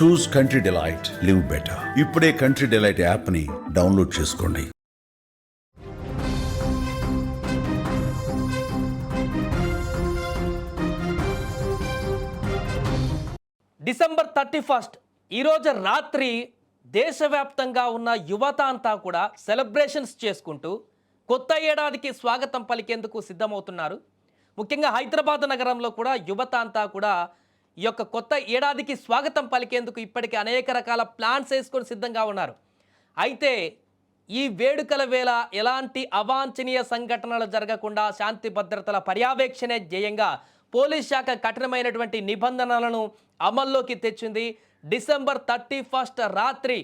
చూస్ country delight, live better. ఇప్పుడే country delight యాప్ని download చేసుకోండి. డిసెంబర్ 31 ఈరోజు రాత్రి దేశవ్యాప్తంగా ఉన్న యువత అంతా కూడా సెలబ్రేషన్స్ చేసుకుంటూ కొత్త ఏడాదికి స్వాగతం పలికేందుకు సిద్ధమవుతున్నారు. ముఖ్యంగా హైదరాబాద్ నగరంలో కూడా యువత అంతా కూడా ఈ యొక్క కొత్త ఏడాదికి స్వాగతం పలికేందుకు ఇప్పటికే అనేక రకాల ప్లాన్స్ వేసుకొని సిద్ధంగా ఉన్నారు. అయితే ఈ వేడుకల వేళ ఎలాంటి అవాంఛనీయ సంఘటనలు జరగకుండా శాంతి భద్రతల పర్యవేక్షణే ధ్యేయంగా పోలీస్ శాఖ కఠినమైనటువంటి నిబంధనలను అమల్లోకి తెచ్చింది. డిసెంబర్ 31 రాత్రి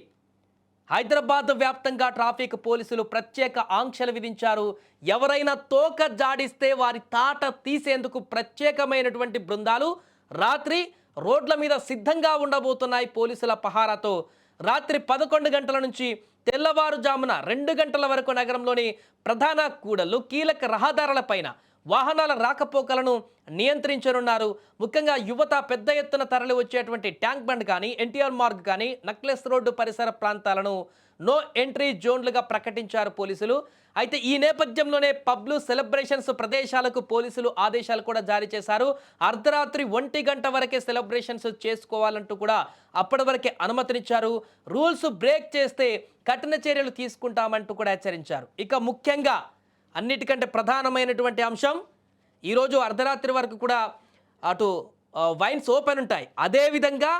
హైదరాబాద్ వ్యాప్తంగా ట్రాఫిక్ పోలీసులు ప్రత్యేక ఆంక్షలు విధించారు. ఎవరైనా తోక జాడిస్తే వారి తాట తీసేందుకు ప్రత్యేకమైనటువంటి బృందాలు రాత్రి రోడ్ల మీద సిద్ధంగా ఉండబోతున్నాయి. పోలీసుల పహారాతో రాత్రి 11 గంటల నుంచి తెల్లవారుజామున 2 గంటల వరకు నగరంలోని ప్రధాన కూడళ్లు, కీలక రహదారులపైన వాహనాల రాకపోకలను నియంత్రించనున్నారు. ముఖ్యంగా యువత పెద్ద ఎత్తున తరలి వచ్చేటువంటి ట్యాంక్ బండ్ కానీ, ఎన్టీఆర్ మార్గ్ కానీ, నక్లెస్ రోడ్డు పరిసర ప్రాంతాలను నో ఎంట్రీ జోన్లుగా ప్రకటించారు పోలీసులు. అయితే ఈ నేపథ్యంలోనే పబ్లు, సెలబ్రేషన్స్ ప్రదేశాలకు పోలీసులు ఆదేశాలు కూడా జారీ చేశారు. అర్ధరాత్రి 1 గంట వరకే సెలబ్రేషన్స్ చేసుకోవాలంటూ కూడా అప్పటి వరకే అనుమతినిచ్చారు. రూల్స్ బ్రేక్ చేస్తే కఠిన చర్యలు తీసుకుంటామంటూ కూడా హెచ్చరించారు. ఇక ముఖ్యంగా అన్నిటికంటే ప్రధానమైనటువంటి అంశం, ఈరోజు అర్ధరాత్రి వరకు కూడా అటు వైన్స్ ఓపెన్ ఉంటాయి. అదేవిధంగా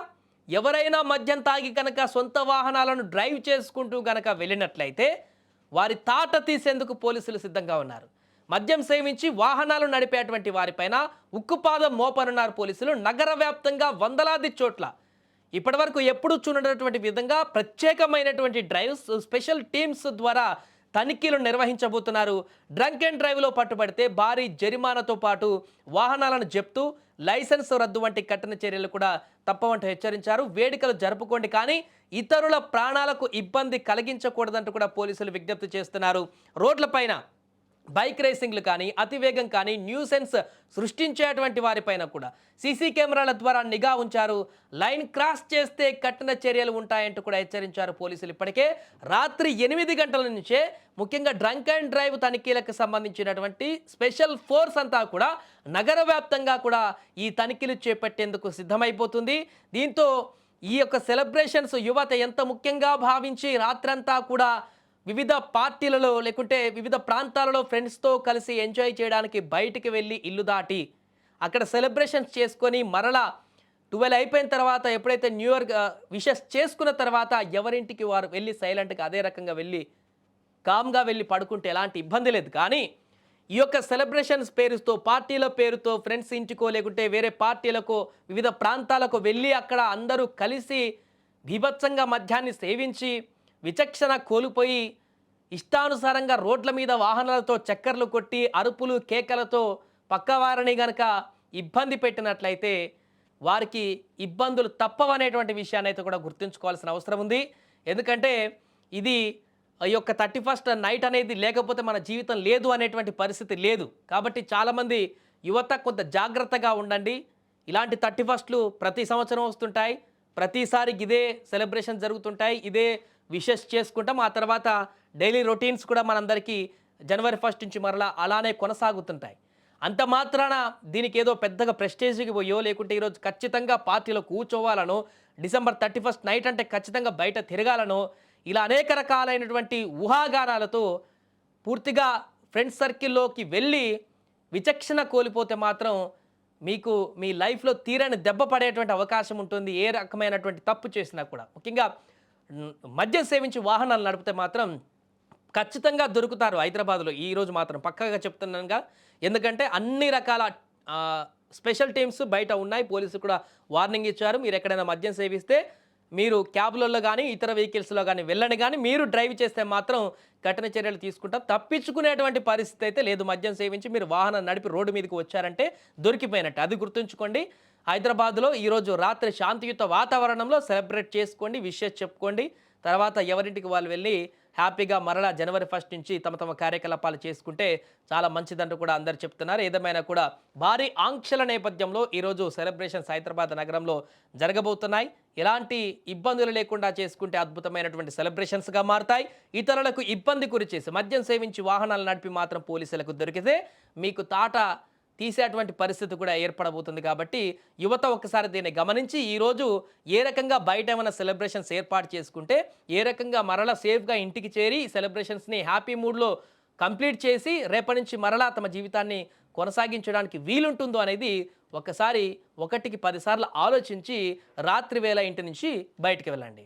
ఎవరైనా మద్యం తాగి కనుక సొంత వాహనాలను డ్రైవ్ చేసుకుంటూ కనుక వెళ్ళినట్లయితే వారి తాట తీసేందుకు పోలీసులు సిద్ధంగా ఉన్నారు. మద్యం సేవించి వాహనాలు నడిపేటువంటి వారిపైన ఉక్కుపాదం మోపనున్నారు పోలీసులు. నగర వ్యాప్తంగా వందలాది చోట్ల ఇప్పటివరకు ఎప్పుడూ చూడనటువంటి విధంగా ప్రత్యేకమైనటువంటి డ్రైవ్స్, స్పెషల్ టీమ్స్ ద్వారా తనిఖీలు నిర్వహించబోతున్నారు. డ్రంక్ అండ్ డ్రైవ్లో పట్టుబడితే భారీ జరిమానాతో పాటు వాహనాలను జప్తు, లైసెన్స్ రద్దు వంటి కఠిన చర్యలు కూడా తప్పవంటూ హెచ్చరించారు. వేడుకలు జరుపుకోండి, కానీ ఇతరుల ప్రాణాలకు ఇబ్బంది కలిగించకూడదంటూ కూడా పోలీసులు విజ్ఞప్తి చేస్తున్నారు. రోడ్లపైన బైక్ రేసింగ్లు కానీ, అతివేగం కానీ, న్యూసెన్స్ సృష్టించేటువంటి వారిపైన కూడా సీసీ కెమెరాల ద్వారా నిఘా ఉంచారు. లైన్ క్రాస్ చేస్తే కఠిన చర్యలు ఉంటాయంటూ కూడా హెచ్చరించారు పోలీసులు. ఇప్పటికే రాత్రి 8 గంటల నుంచే ముఖ్యంగా డ్రంక్ అండ్ డ్రైవ్ తనిఖీలకు సంబంధించినటువంటి స్పెషల్ ఫోర్స్ అంతా కూడా నగర వ్యాప్తంగా కూడా ఈ తనిఖీలు చేపట్టేందుకు సిద్ధమైపోతుంది. దీంతో ఈ యొక్క సెలబ్రేషన్స్ యువత ఎంత ముఖ్యంగా భావించి రాత్రంతా కూడా వివిధ పార్టీలలో లేకుంటే వివిధ ప్రాంతాలలో ఫ్రెండ్స్తో కలిసి ఎంజాయ్ చేయడానికి బయటికి వెళ్ళి ఇల్లు దాటి అక్కడ సెలబ్రేషన్స్ చేసుకొని మరలా 12 అయిపోయిన తర్వాత ఎప్పుడైతే న్యూ ఇయర్ విషెస్ చేసుకున్న తర్వాత ఎవరింటికి వారు వెళ్ళి సైలెంట్గా అదే రకంగా వెళ్ళి కామ్గా వెళ్ళి పడుకుంటే ఎలాంటి ఇబ్బంది లేదు. కానీ ఈ యొక్క సెలబ్రేషన్స్ పేరుతో, పార్టీల పేరుతో ఫ్రెండ్స్ ఇంటికో లేకుంటే వేరే పార్టీలకు, వివిధ ప్రాంతాలకు వెళ్ళి అక్కడ అందరూ కలిసి బీభత్సంగా మద్యాన్ని సేవించి విచక్షణ కోల్పోయి ఇష్టానుసారంగా రోడ్ల మీద వాహనాలతో చక్కర్లు కొట్టి అరుపులు కేకలతో పక్కవారిని గనక ఇబ్బంది పెట్టినట్లయితే వారికి ఇబ్బందులు తప్పవనేటువంటి విషయాన్ని అయితే కూడా గుర్తుంచుకోవాల్సిన అవసరం ఉంది. ఎందుకంటే ఇది ఈ యొక్క 31 నైట్ అనేది లేకపోతే మన జీవితం లేదు అనేటువంటి పరిస్థితి లేదు. కాబట్టి చాలామంది యువత కొంత జాగ్రత్తగా ఉండండి. ఇలాంటి 31లు ప్రతి సంవత్సరం వస్తుంటాయి. ప్రతిసారి ఇదే సెలబ్రేషన్ జరుగుతుంటాయి, ఇదే విషెస్ చేసుకుంటాం. ఆ తర్వాత డైలీ రొటీన్స్ కూడా మనందరికీ జనవరి 1 నుంచి మరలా అలానే కొనసాగుతుంటాయి. అంత మాత్రాన దీనికి ఏదో పెద్దగా ప్రెస్టేజ్కి పోయో లేకుంటే ఈరోజు ఖచ్చితంగా పార్టీలో కూర్చోవాలనో, డిసెంబర్ 31 నైట్ అంటే ఖచ్చితంగా బయట తిరగాలనో, ఇలా అనేక రకాలైనటువంటి ఊహాగానాలతో పూర్తిగా ఫ్రెండ్స్ సర్కిల్లోకి వెళ్ళి విచక్షణ కోల్పోతే మాత్రం మీకు మీ లైఫ్లో తీరని దెబ్బ పడేటువంటి అవకాశం ఉంటుంది. ఏ రకమైనటువంటి తప్పు చేసినా కూడా. ముఖ్యంగా మద్యం సేవించి వాహనాలు నడిపితే మాత్రం ఖచ్చితంగా దొరుకుతారు హైదరాబాద్లో. ఈరోజు మాత్రం పక్కాగా చెప్తున్నానుగా. ఎందుకంటే అన్ని రకాల స్పెషల్ టీమ్స్ బయట ఉన్నాయి. పోలీసులు కూడా వార్నింగ్ ఇచ్చారు. మీరు ఎక్కడైనా మద్యం సేవిస్తే మీరు క్యాబ్లలో కానీ ఇతర వెహికల్స్లో కానీ వెళ్ళండి, కానీ మీరు డ్రైవ్ చేస్తే మాత్రం కఠిన చర్యలు తీసుకుంటాం. తప్పించుకునేటువంటి పరిస్థితి అయితే లేదు. మద్యం సేవించి మీరు వాహనం నడిపి రోడ్డు మీదకి వచ్చారంటే దొరికిపోయినట్టు. అది గుర్తుంచుకోండి. హైదరాబాద్లో ఈరోజు రాత్రి శాంతియుత వాతావరణంలో సెలబ్రేట్ చేసుకోండి, విషెస్ చెప్పుకోండి. తర్వాత ఎవరింటికి వాళ్ళు వెళ్ళి హ్యాపీగా మరలా జనవరి 1 నుంచి తమ కార్యకలాపాలు చేసుకుంటే చాలా మంచిదంటూ కూడా అందరు చెప్తున్నారు. ఏదేమైనా కూడా భారీ ఆంక్షల నేపథ్యంలో ఈరోజు సెలబ్రేషన్స్ హైదరాబాద్ నగరంలో జరగబోతున్నాయి. ఎలాంటి ఇబ్బందులు లేకుండా చేసుకుంటే అద్భుతమైనటువంటి సెలబ్రేషన్స్గా మారతాయి. ఇతరులకు ఇబ్బంది గురిచేసి మద్యం సేవించి వాహనాలు నడిపి మాత్రం పోలీసులకు దొరికితే మీకు తాట తీసేటువంటి పరిస్థితి కూడా ఏర్పడబోతుంది. కాబట్టి యువత ఒక్కసారి దీన్ని గమనించి ఈరోజు ఏ రకంగా బయట ఏమైనా సెలబ్రేషన్స్ ఏర్పాటు చేసుకుంటే ఏ రకంగా మరలా సేఫ్గా ఇంటికి చేరి సెలబ్రేషన్స్ని హ్యాపీ మూడ్లో కంప్లీట్ చేసి రేపటి నుంచి మరలా తమ జీవితాన్ని కొనసాగించడానికి వీలుంటుందో అనేది ఒకసారి 1కి 10 సార్లు ఆలోచించి రాత్రి వేళ ఇంటి నుంచి బయటికి వెళ్ళండి.